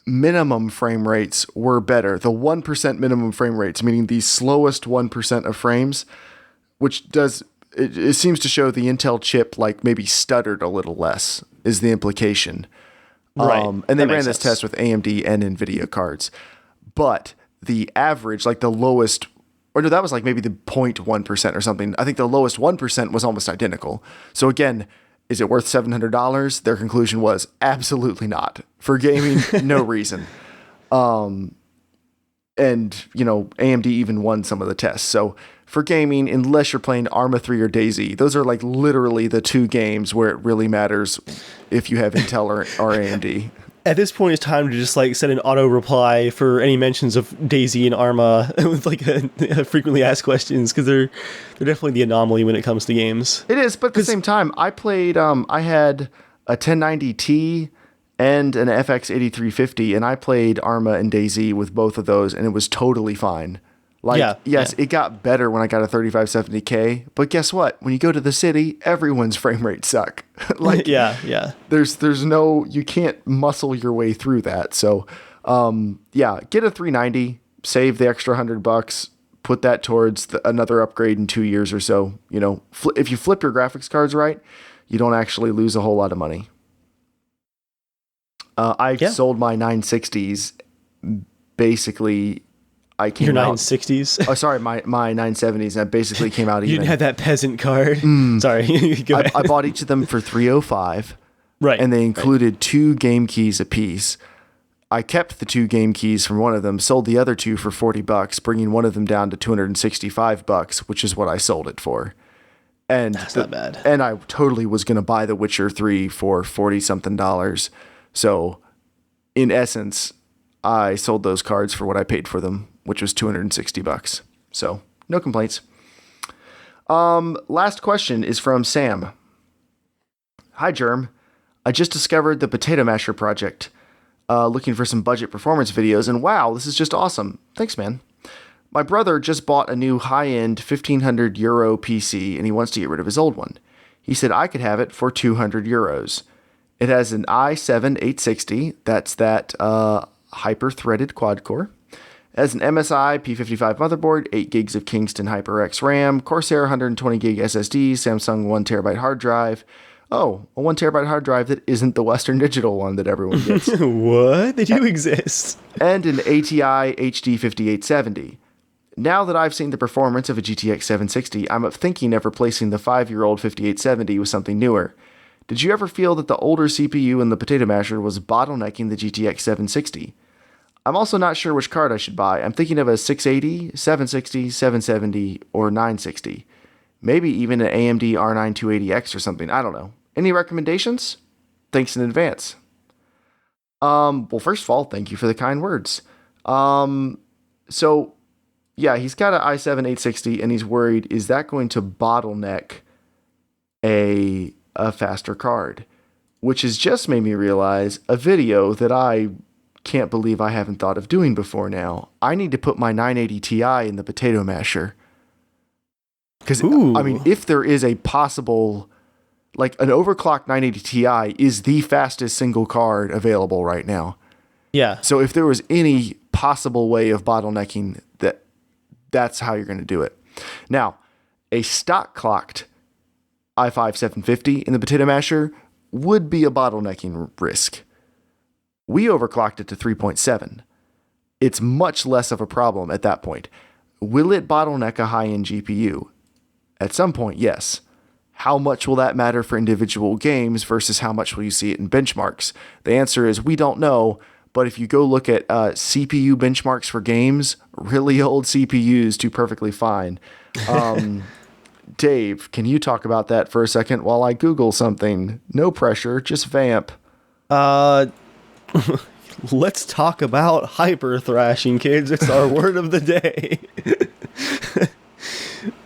minimum frame rates were better. The 1% minimum frame rates, meaning the slowest 1% of frames, which it seems to show the Intel chip like maybe stuttered a little less is the implication. Right. And they ran this test with AMD and NVIDIA cards. But the average, like the lowest, or no, that was like maybe the 0.1% or something. I think the lowest 1% was almost identical. So again, is it worth $700? Their conclusion was absolutely not. For gaming, no reason. And, AMD even won some of the tests. So for gaming, unless you're playing Arma 3 or DayZ, those are like literally the 2 games where it really matters if you have Intel or AMD. At this point, it's time to just like send an auto reply for any mentions of DayZ and Arma with like a frequently asked questions, because they're definitely the anomaly when it comes to games. It is, but at the same time, I played. I had a 1090T and an FX 8350, and I played Arma and DayZ with both of those, and it was totally fine. It got better when I got a 3570K, but guess what? When you go to the city, everyone's frame rates suck. There's no, you can't muscle your way through that. So, get a 390, save the extra $100, put that towards another upgrade in 2 years or so. If you flip your graphics cards right, you don't actually lose a whole lot of money. I sold my 960s basically. I came Your out. 960s. Oh, sorry, my 970s. I basically came out You even. didn't have that peasant card. Sorry. Go ahead. I bought each of them for $305. Right. And they included 2 game keys apiece. I kept the 2 game keys from one of them, sold the other 2 for $40, bringing one of them down to $265, which is what I sold it for. And That's not bad. And I totally was going to buy The Witcher 3 for $40-something. So, in essence, I sold those cards for what I paid for them, which was $260. So, no complaints. Last question is from Sam. Hi, Germ. I just discovered the Potato Masher project. Looking for some budget performance videos, and wow, this is just awesome. Thanks, man. My brother just bought a new high-end €1,500 PC, and he wants to get rid of his old one. He said I could have it for €200. It has an i7-860, that's that hyper-threaded quad-core. It has an MSI P55 motherboard, 8 gigs of Kingston HyperX RAM, Corsair 120 gig SSD, Samsung 1TB hard drive. Oh, a 1TB hard drive that isn't the Western Digital one that everyone gets. What? They do exist. And an ATI HD 5870. Now that I've seen the performance of a GTX 760, I'm thinking of replacing the 5-year-old 5870 with something newer. Did you ever feel that the older CPU in the Potato Masher was bottlenecking the GTX 760? I'm also not sure which card I should buy. I'm thinking of a 680, 760, 770, or 960. Maybe even an AMD R9 280X or something. I don't know. Any recommendations? Thanks in advance. Well, first of all, thank you for the kind words. So, yeah, he's got an i7-860, and he's worried, is that going to bottleneck a faster card? Which has just made me realize a video that I can't believe I haven't thought of doing before now. I need to put my 980 Ti in the Potato Masher. Because, I mean, if there is a possible, like an overclocked 980 Ti is the fastest single card available right now. Yeah. So if there was any possible way of bottlenecking, that's how you're going to do it. Now, a stock clocked i5-750 in the Potato Masher would be a bottlenecking risk. We overclocked it to 3.7. It's much less of a problem at that point. Will it bottleneck a high-end GPU? At some point, yes. How much will that matter for individual games versus how much will you see it in benchmarks? The answer is we don't know, but if you go look at CPU benchmarks for games, really old CPUs do perfectly fine. Dave, can you talk about that for a second while I Google something? No pressure, just vamp. Let's talk about hyper thrashing, kids. It's our word of the day.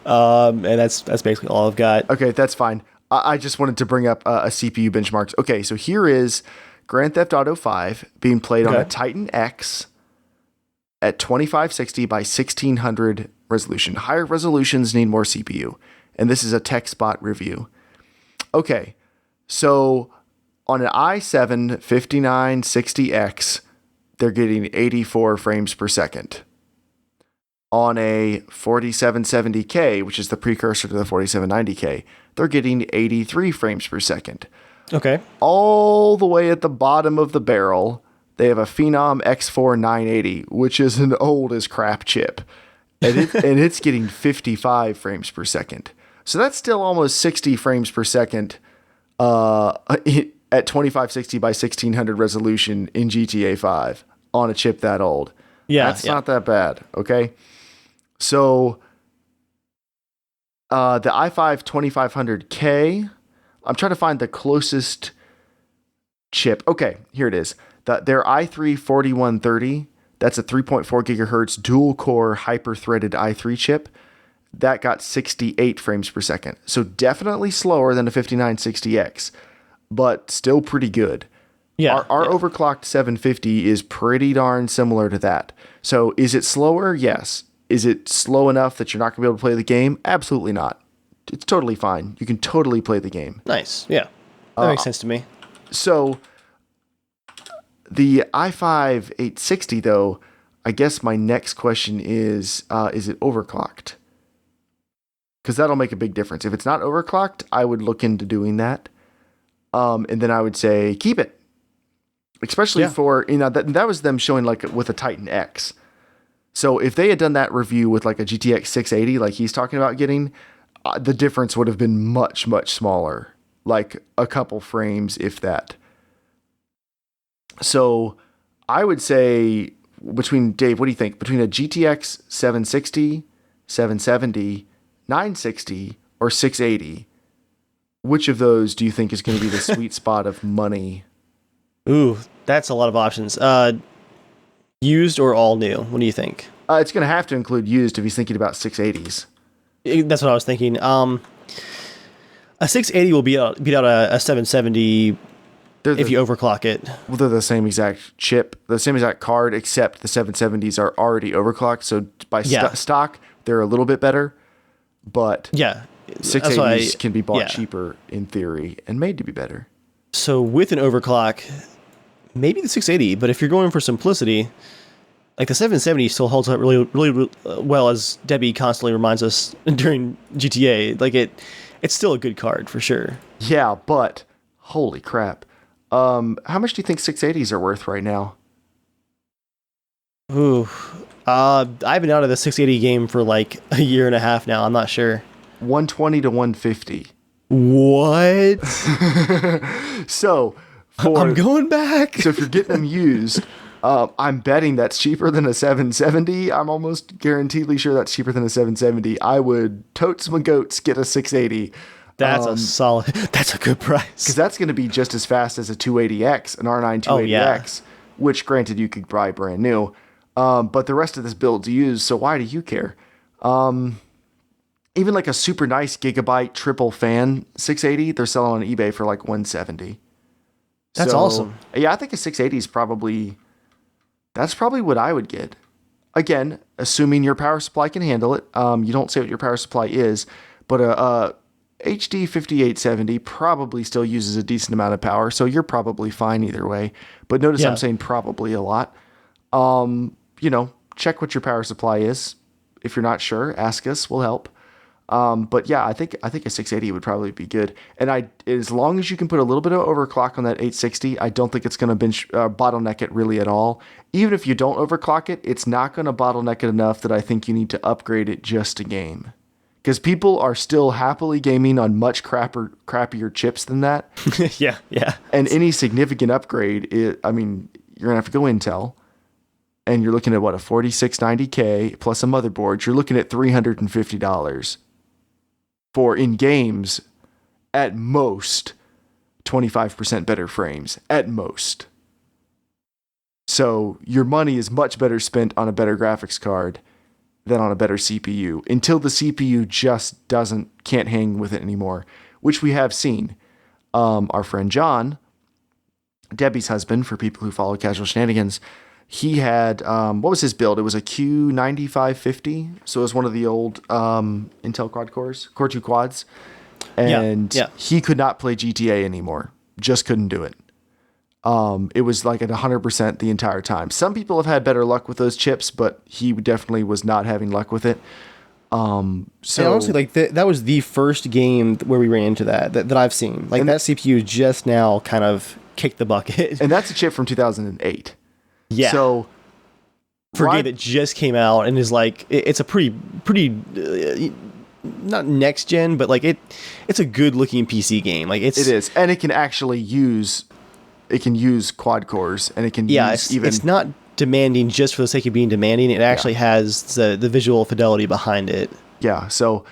And that's basically all I've got. Okay, that's fine. I just wanted to bring up a CPU benchmarks. Okay, so here is Grand Theft Auto 5 being played on a Titan X at 2560 by 1600 resolution. Higher resolutions need more CPU. And this is a TechSpot review. Okay, so on an i7 5960X, they're getting 84 frames per second. On a 4770K, which is the precursor to the 4790K, they're getting 83 frames per second. Okay. All the way at the bottom of the barrel, they have a Phenom X4 980, which is an old as crap chip. And it's getting 55 frames per second. So that's still almost 60 frames per second at 2560 by 1600 resolution in GTA 5 on a chip that old. Yeah. That's not that bad, okay? So the i5 2500K, I'm trying to find the closest chip. Okay, here it is. Their i3 4130, that's a 3.4 gigahertz dual core hyper-threaded i3 chip. That got 68 frames per second. So definitely slower than a 5960X, but still pretty good. Yeah. Our overclocked 750 is pretty darn similar to that. So is it slower? Yes. Is it slow enough that you're not going to be able to play the game? Absolutely not. It's totally fine. You can totally play the game. Nice. Yeah. That makes sense to me. So the i5 860, though, I guess my next question is it overclocked? Because that'll make a big difference. If it's not overclocked, I would look into doing that. And then I would say keep it. Especially for, that was them showing like with a Titan X. So if they had done that review with like a GTX 680, like he's talking about getting, the difference would have been much, much smaller, like a couple frames, if that. So I would say Dave, what do you think? Between a GTX 760, 770, 960, or 680, which of those do you think is going to be the sweet spot of money? Ooh, that's a lot of options. Used or all new? What do you think? It's going to have to include used if he's thinking about 680s. That's what I was thinking. A 680 will beat out a 770 if you overclock it. Well, they're the same exact chip, the same exact card, except the 770s are already overclocked. So by stock, they're a little bit better. But 680s can be bought cheaper in theory and made to be better. So with an overclock, maybe the 680, but if you're going for simplicity, like the 770 still holds up really, really well, as Debbie constantly reminds us during GTA. Like it's still a good card for sure. Yeah, but holy crap. How much do you think 680s are worth right now? Ooh. I've been out of the 680 game for like a year and a half now. I'm not sure. 120 to 150. What? So I'm going back. So if you're getting them used, I'm betting that's cheaper than a 770. I'm almost guaranteedly sure that's cheaper than a 770. I would totes my goats get a 680. That's that's a good price. Because that's going to be just as fast as a 280X, an R9 280X, which granted you could buy brand new. But the rest of this build's used, so why do you care? Even like a super nice gigabyte triple fan 680, they're selling on eBay for like 170. That's awesome. Yeah, I think a 680 is that's probably what I would get. Again, assuming your power supply can handle it. You don't say what your power supply is, but a HD 5870 probably still uses a decent amount of power, so you're probably fine either way. But notice I'm saying probably a lot. Check what your power supply is. If you're not sure, ask us. We'll help. But yeah, I think a 680 would probably be good. And as long as you can put a little bit of overclock on that 860, I don't think it's going to bottleneck it really at all. Even if you don't overclock it, it's not going to bottleneck it enough that I think you need to upgrade it just to game. Because people are still happily gaming on much crappier chips than that. Yeah. And any significant upgrade, you're going to have to go Intel. And you're looking at a 4690K plus a motherboard. You're looking at $350 for in games at most 25% better frames at most. So your money is much better spent on a better graphics card than on a better CPU until the CPU just can't hang with it anymore, which we have seen. Our friend John, Debbie's husband, for people who follow Casual Shenanigans, he had, what was his build? It was a Q9550. So it was one of the old Intel quad cores, Core 2 quads. And he could not play GTA anymore. Just couldn't do it. It was like at 100% the entire time. Some people have had better luck with those chips, but he definitely was not having luck with it. So and honestly, like that was the first game where we ran into that I've seen. Like that CPU just now kind of kicked the bucket. And that's a chip from 2008. Yeah. So for a game that just came out and is like, it's a pretty not next gen, but like it's a good looking PC game. Like it is, and it can actually use quad cores, and it can use even. It's not demanding just for the sake of being demanding. It actually has the visual fidelity behind it. Yeah. So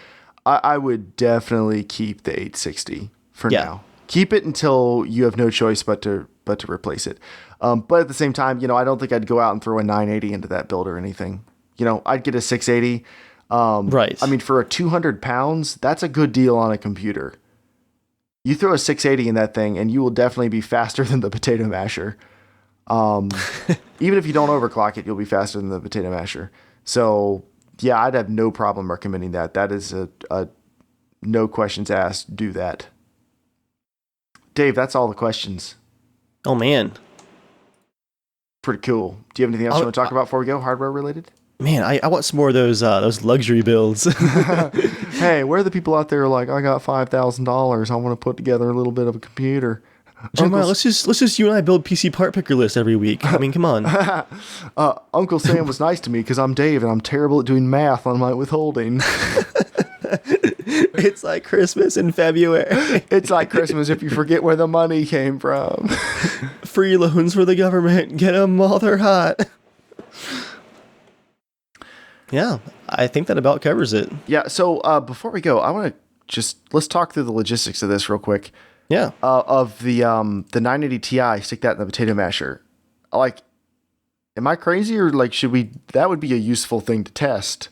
I would definitely keep the 860 for now. Keep it until you have no choice but to replace it. But at the same time, I don't think I'd go out and throw a 980 into that build or anything. I'd get a 680. Right. I mean, for a 200 pounds, that's a good deal on a computer. You throw a 680 in that thing, and you will definitely be faster than the potato masher. Even if you don't overclock it, you'll be faster than the potato masher. So, yeah, I'd have no problem recommending that. That is a no questions asked. Do that. Dave, that's all the questions. Oh, man. Pretty cool. Do you have anything else you want to talk about before we go, hardware related? Man, I want some more of those luxury builds. Hey, where are the people out there like, I got $5,000. I want to put together a little bit of a computer. Jeremiah, let's just you and I build PC part picker list every week. I mean, come on. Uncle Sam was nice to me because I'm Dave and I'm terrible at doing math on my withholding. It's like Christmas in February. It's like Christmas if you forget where the money came from. Free loans for the government. Get them while they're hot. Yeah, I think that about covers it. Yeah, so before we go, I want to let's talk through the logistics of this real quick. Yeah. Of the 980 Ti, stick that in the potato masher. Like, am I crazy or like that would be a useful thing to test?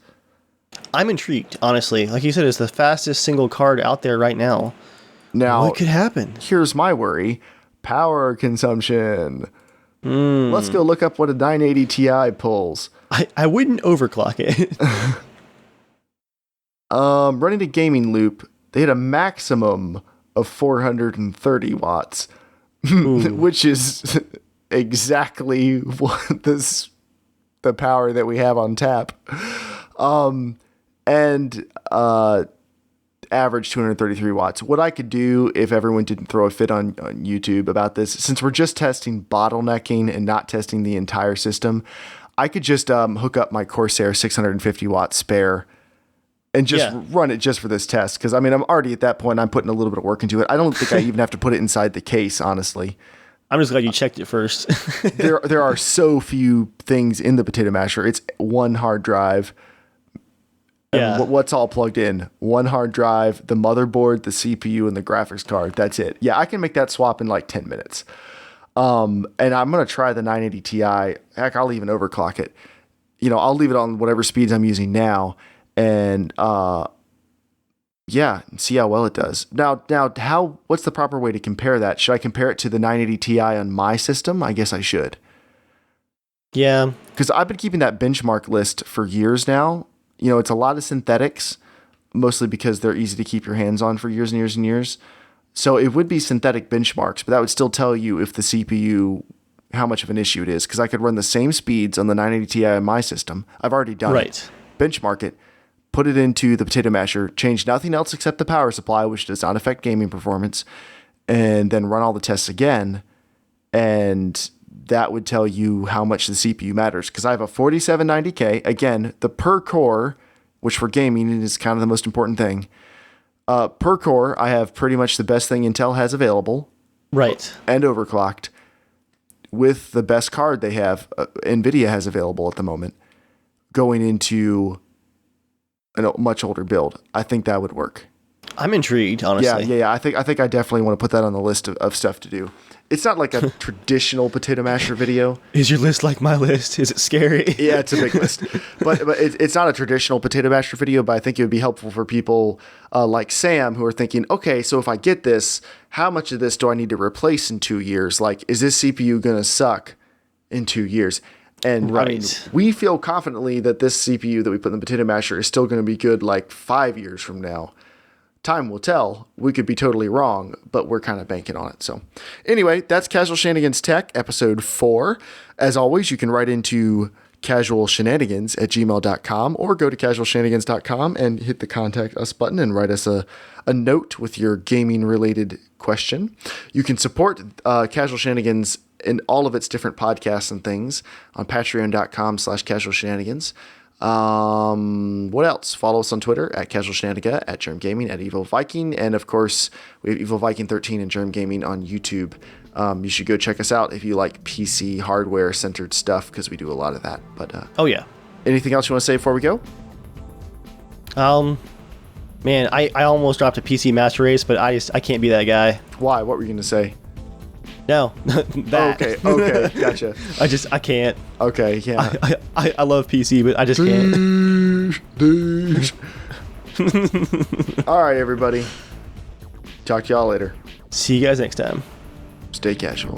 I'm intrigued, honestly. Like you said, it's the fastest single card out there right now. Now, what could happen? Here's my worry. Power consumption. Let's go look up what a 980 Ti pulls. I wouldn't overclock it. Running a gaming loop, they had a maximum of 430 watts, which is exactly what the power that we have on tap. And average 233 watts. What I could do if everyone didn't throw a fit on YouTube about this, since we're just testing bottlenecking and not testing the entire system, I could just hook up my Corsair 650 watt spare and just run it just for this test. Because, I mean, I'm already at that point. I'm putting a little bit of work into it. I don't think I even have to put it inside the case, honestly. I'm just glad you checked it first. There are so few things in the potato masher. It's one hard drive. Yeah. What's all plugged in? One hard drive, the motherboard, the CPU, and the graphics card. That's it. Yeah, I can make that swap in like 10 minutes. And I'm going to try the 980 Ti. Heck, I'll even overclock it. I'll leave it on whatever speeds I'm using now. And see how well it does. Now, what's the proper way to compare that? Should I compare it to the 980 Ti on my system? I guess I should. Yeah. Because I've been keeping that benchmark list for years now. It's a lot of synthetics, mostly because they're easy to keep your hands on for years and years and years. So it would be synthetic benchmarks, but that would still tell you if the CPU, how much of an issue it is. Because I could run the same speeds on the 980 Ti on my system. I've already done it. Benchmark it, put it into the potato masher, change nothing else except the power supply, which does not affect gaming performance, and then run all the tests again. And that would tell you how much the CPU matters. Because I have a 4790K, again, the per core, which for gaming is kind of the most important thing. Per core, I have pretty much the best thing Intel has available. Right. And overclocked with the best card they have, NVIDIA has available at the moment, going into a much older build. I think that would work. I'm intrigued, honestly. Yeah. I think I definitely want to put that on the list of stuff to do. It's not like a traditional potato masher video. Is your list like my list? Is it scary? Yeah, it's a big list. But it's not a traditional potato masher video, but I think it would be helpful for people like Sam who are thinking, okay, so if I get this, how much of this do I need to replace in 2 years? Like, is this CPU going to suck in 2 years? And I mean, we feel confidently that this CPU that we put in the potato masher is still going to be good like 5 years from now. Time will tell. We could be totally wrong, but we're kind of banking on it. So anyway, that's Casual Shenanigans Tech, episode 4. As always, you can write into casualshenanigans@gmail.com or go to casualshenanigans.com and hit the contact us button and write us a note with your gaming related question. You can support Casual Shenanigans in all of its different podcasts and things on patreon.com/casualshenanigans. What else? Follow us on Twitter at Casual Shenaniga, at Germ Gaming, at Evil Viking, and of course we have Evil Viking 13 and Germ Gaming on YouTube. You should go check us out if you like PC hardware centered stuff, because we do a lot of that. But oh yeah. Anything else you want to say before we go? Man, I almost dropped a PC master race, but I can't be that guy. Why? What were you gonna say? No, that. Okay, gotcha. I can't. Okay, yeah. I love PC, but I just can't. All right, everybody. Talk to y'all later. See you guys next time. Stay casual.